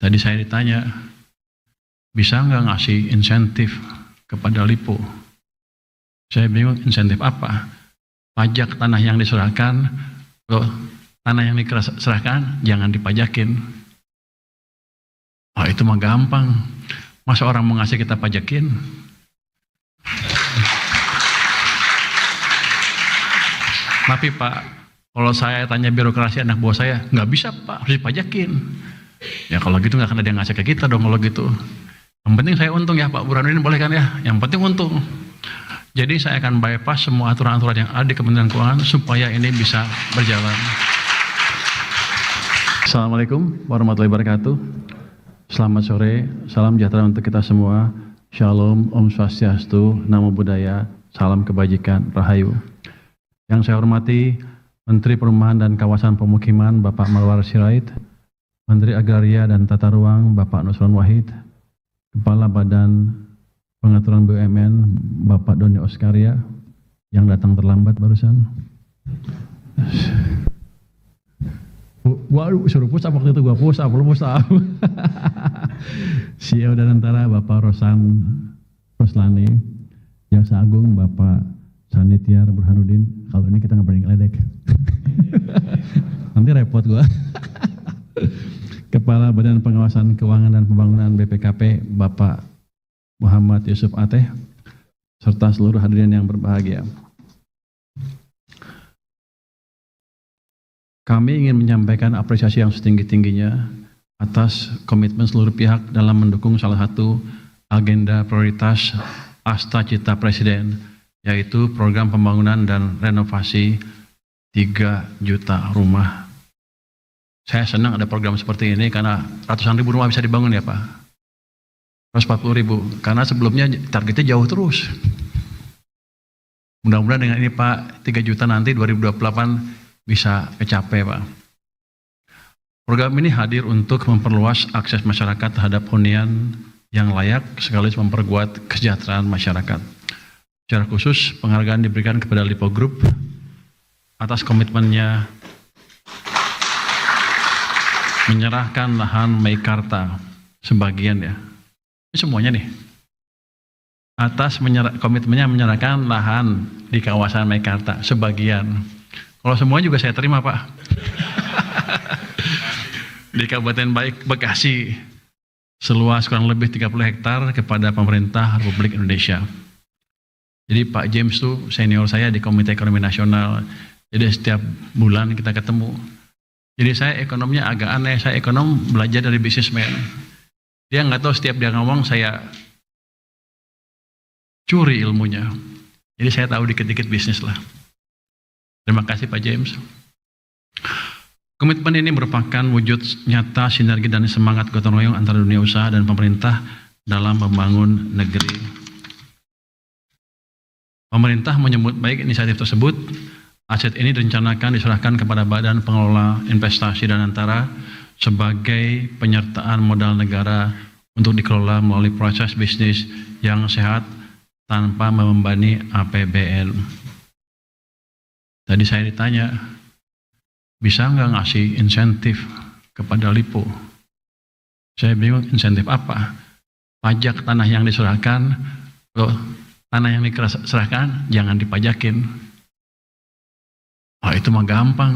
Tadi saya ditanya, bisa nggak ngasih insentif kepada Lipo? Saya bingung, insentif apa? Pajak tanah yang diserahkan, loh, tanah yang diserahkan jangan dipajakin. Oh, itu mah gampang. Masa orang mau ngasih kita pajakin? Tapi Pak, kalau saya tanya birokrasi anak buah saya, nggak bisa Pak, harus dipajakin. Ya kalau gitu nggak akan ada yang ngasih ke kita dong kalau gitu. Yang penting saya untung ya Pak Burhanuddin, boleh kan ya? Yang penting untung. Jadi saya akan bypass semua aturan-aturan yang ada di Kementerian Keuangan supaya ini bisa berjalan. Assalamualaikum warahmatullahi wabarakatuh. Selamat sore, salam sejahtera untuk kita semua. Shalom, Om Swastiastu, Namo Buddhaya, salam kebajikan, Rahayu. Yang saya hormati Menteri Perumahan dan Kawasan Pemukiman Bapak Marwar Sirait, Menteri Agraria dan Tata Ruang Bapak Nusron Wahid, Kepala Badan Pengaturan BUMN Bapak Doni Oskaria yang datang terlambat barusan. Waduh, suruh push up waktu itu, gua push up, belum push up. CEO Danantara Bapak Rosan Roslani, Jaksa Agung Bapak Sanitiar Burhanuddin. Kalau ini kita nggak berani ngeledek. Nanti repot gua. Kepala Badan Pengawasan Keuangan dan Pembangunan BPKP Bapak Muhammad Yusuf Ateh, serta seluruh hadirin yang berbahagia. Kami ingin menyampaikan apresiasi yang setinggi-tingginya atas komitmen seluruh pihak dalam mendukung salah satu agenda prioritas Asta Cita Presiden, yaitu program pembangunan dan renovasi 3 juta rumah. Saya senang ada program seperti ini karena ratusan ribu rumah bisa dibangun ya Pak. 140.000, karena sebelumnya targetnya jauh terus. Mudah-mudahan dengan ini Pak, 3 juta nanti 2028 bisa kecapai Pak. Program ini hadir untuk memperluas akses masyarakat terhadap hunian yang layak sekaligus memperkuat kesejahteraan masyarakat. Secara khusus, penghargaan diberikan kepada Lipo Group atas komitmennya menyerahkan lahan Meikarta sebagian ya. Ini semuanya nih. Atas komitmennya menyerahkan lahan di kawasan Meikarta sebagian. Kalau semua juga saya terima Pak. Di Kabupaten Bekasi seluas kurang lebih 30 hektar kepada pemerintah Republik Indonesia. Jadi Pak James tuh senior saya di Komite Ekonomi Nasional. Jadi setiap bulan kita ketemu. Jadi saya ekonomnya agak aneh. Saya ekonom belajar dari bisnismen. Dia nggak tahu setiap dia ngomong saya curi ilmunya. Jadi saya tahu dikit-dikit bisnis lah. Terima kasih Pak James. Komitmen ini merupakan wujud nyata sinergi dan semangat gotong royong antara dunia usaha dan pemerintah dalam membangun negeri. Pemerintah menyambut baik inisiatif tersebut. Aset ini direncanakan diserahkan kepada Badan Pengelola Investasi Danantara sebagai penyertaan modal negara untuk dikelola melalui proses bisnis yang sehat tanpa membebani APBN. Tadi saya ditanya, bisa nggak ngasih insentif kepada Lipo? Saya bingung, insentif apa? Pajak tanah yang diserahkan, loh, tanah yang diserahkan jangan dipajakin. Oh, itu mah gampang.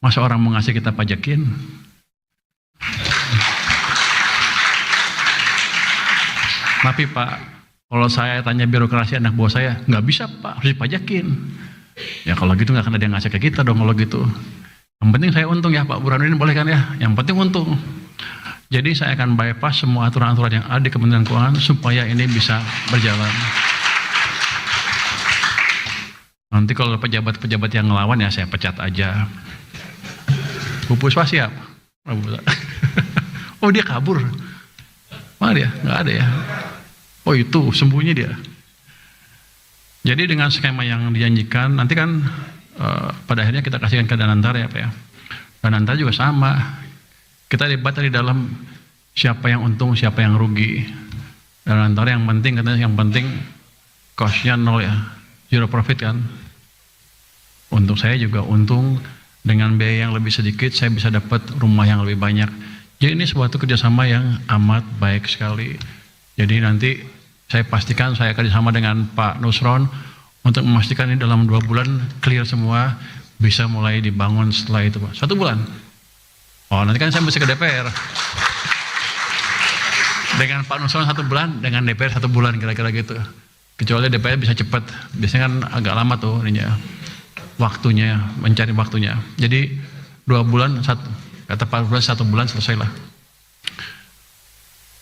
Masa orang mau ngasih kita pajakin? Tapi Pak, kalau saya tanya birokrasi anak buah saya, nggak bisa Pak, harus dipajakin. Ya kalau gitu nggak akan ada yang ngasih ke kita dong kalau gitu. Yang penting saya untung ya Pak Burhanuddin, boleh kan ya? Yang penting untung. Jadi saya akan bypass semua aturan-aturan yang ada di Kementerian Keuangan supaya ini bisa berjalan. Nanti kalau pejabat-pejabat yang ngelawan ya saya pecat aja. Bu Puspa siap? Oh dia kabur. Mana dia? Nggak ada ya. Oh itu sembunyi dia. Jadi dengan skema yang dijanjikan nanti kan pada akhirnya kita kasihkan ke Danantara ya Pak ya. Danantara juga sama. Kita debat di dalam siapa yang untung, siapa yang rugi. Danantara yang penting katanya yang penting cost-nya 0 ya. Zero profit kan. Untuk saya juga untung dengan biaya yang lebih sedikit saya bisa dapat rumah yang lebih banyak. Jadi ini suatu kerjasama yang amat baik sekali. Jadi nanti saya pastikan saya kerjasama dengan Pak Nusron untuk memastikan ini dalam 2 bulan clear semua, bisa mulai dibangun setelah itu Pak. 1 bulan. Oh nanti kan saya mesti ke DPR. Dengan Pak Nusron 1 bulan, dengan DPR 1 bulan kira-kira gitu. Kecuali DPR bisa cepat, biasanya kan agak lama tuh ininya, waktunya, mencari waktunya. Jadi 2 bulan, kata Pak Nusron 1 bulan selesailah.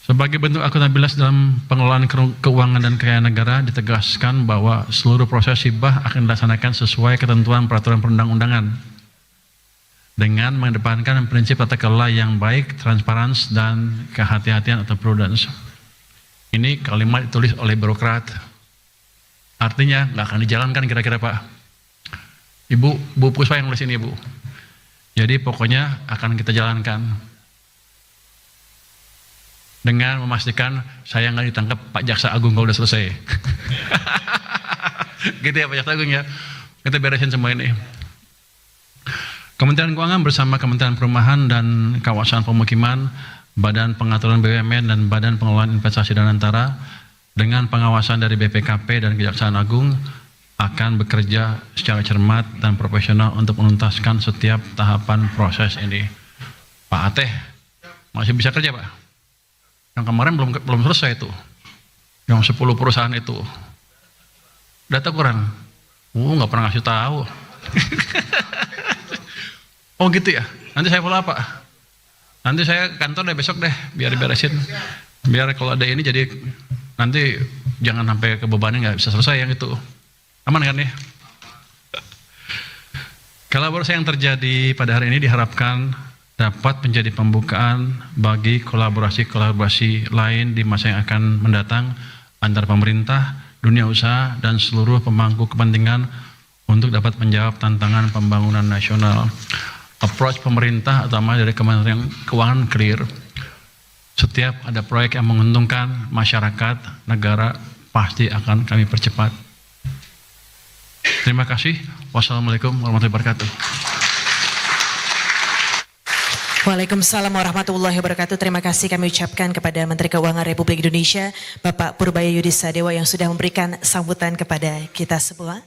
Sebagai bentuk akuntabilitas dalam pengelolaan keuangan dan kekayaan negara, ditegaskan bahwa seluruh proses hibah akan dilaksanakan sesuai ketentuan peraturan perundang-undangan dengan mengedepankan prinsip tata kelola yang baik, transparansi, dan kehati-hatian atau prudence. Ini kalimat ditulis oleh birokrat. Artinya nggak akan dijalankan kira-kira Pak. Bu Puspa yang nulis ini Bu. Jadi pokoknya akan kita jalankan. Dengan memastikan saya nggak ditangkap Pak Jaksa Agung kalau udah selesai. Gitu ya Pak Jaksa Agung ya. Kita beresin semua ini. Kementerian Keuangan bersama Kementerian Perumahan dan Kawasan Pemukiman, Badan Pengaturan BUMN dan Badan Pengelolaan Investasi dan Antara dengan pengawasan dari BPKP dan Kejaksaan Agung akan bekerja secara cermat dan profesional untuk menuntaskan setiap tahapan proses ini. Pak Ateh masih bisa kerja Pak? Yang kemarin belum selesai itu, yang 10 perusahaan itu, data kurang, nggak pernah ngasih tahu. Oh gitu ya, nanti saya follow Pak, nanti saya kantor deh besok deh, biar diberesin, biar kalau ada ini jadi nanti jangan sampai kebebanan nggak bisa selesai yang itu, aman kan ya? Kolaborasi yang terjadi pada hari ini diharapkan dapat menjadi pembukaan bagi kolaborasi-kolaborasi lain di masa yang akan mendatang antar pemerintah, dunia usaha, dan seluruh pemangku kepentingan untuk dapat menjawab tantangan pembangunan nasional. Approach pemerintah, utama dari Kementerian Keuangan clear. Setiap ada proyek yang menguntungkan masyarakat, negara, pasti akan kami percepat. Terima kasih. Wassalamualaikum warahmatullahi wabarakatuh. Waalaikumsalam warahmatullahi wabarakatuh. Terima kasih kami ucapkan kepada Menteri Keuangan Republik Indonesia, Bapak Purbaya Yudhistira Dewa yang sudah memberikan sambutan kepada kita semua.